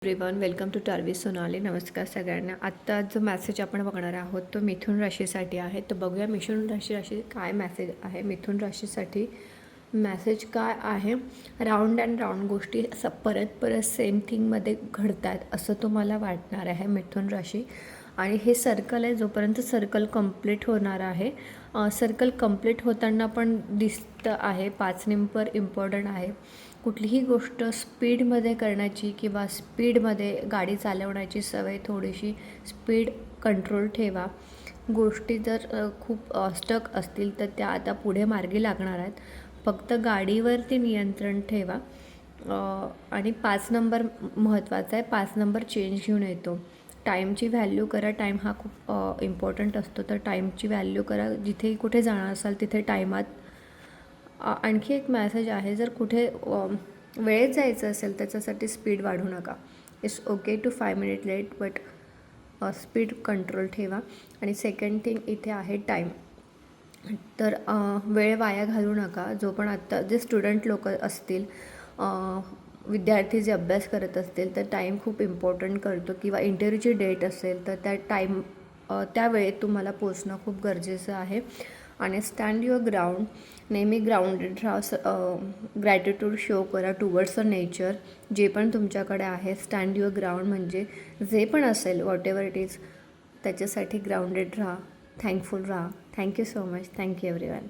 Everyone, welcome to टार्वी सोनाली. नमस्कार सगळ्यांना. आत्ता जो मॅसेज आपण बघणार आहोत तो मिथुन राशीसाठी आहे. तर बघूया मिथुन राशी काय मॅसेज आहे. मिथुन राशीसाठी मॅसेज काय आहे. राऊंड अँड राऊंड गोष्टी असं परत परत सेम थिंगमध्ये घडतात असं तुम्हाला वाटणार आहे मिथुन राशी. आणि हे सर्कल आहे, जोपर्यंत सर्कल कंप्लीट होणार आहे. सर्कल कंप्लीट होताना पण दिसतं आहे. 5 नंबर इम्पॉर्टंट आहे. कुठलीही गोष्ट स्पीडमध्ये करण्याची किंवा स्पीडमध्ये गाडी चालवण्याची सवय, थोडीशी स्पीड कंट्रोल ठेवा. गोष्टी जर खूप स्टक असतील तर त्या आता पुढे मार्गी लागणार आहेत. फक्त गाडीवरती नियंत्रण ठेवा. आणि 5 नंबर महत्त्वाचा आहे. 5 नंबर चेंज घेऊन येतो. टाईमची व्हॅल्यू करा. टाईम हा खूप इम्पॉर्टंट असतो, तर टाईमची व्हॅल्यू करा. जिथे कुठे जाणार असाल तिथे टायमात. आणखी एक मॅसेज आहे, जर कुठे वेळेत जायचं असेल त्याच्यासाठी स्पीड वाढवू नका. It's okay to 5 minute late, but speed control ठेवा. आणि सेकंड थिंग इथे आहे टाईम. तर वेळ वाया घालवू नका. जो पण आत्ता जे स्टुडंट लोक असतील, विद्यार्थी जे अभ्यास करत असतील, तर टाईम खूप इम्पॉर्टंट करतो. किंवा इंटरव्ह्यूची डेट असेल तर त्या वेळेत तुम्हाला पोचणं खूप गरजेचं आहे. आणि स्टँड युअर ग्राउंड. नेहमी ग्राउंडेड राहा. ग्रॅटिट्यूड शो करा टुवर्ड्स अ नेचर. जे पण तुमच्याकडे आहे, स्टँड युअर ग्राउंड म्हणजे जे पण असेल, वॉट एव्हर इट इज, त्याच्यासाठी ग्राउंडेड राहा. थँकफुल राहा. Thank you so much. Thank you everyone.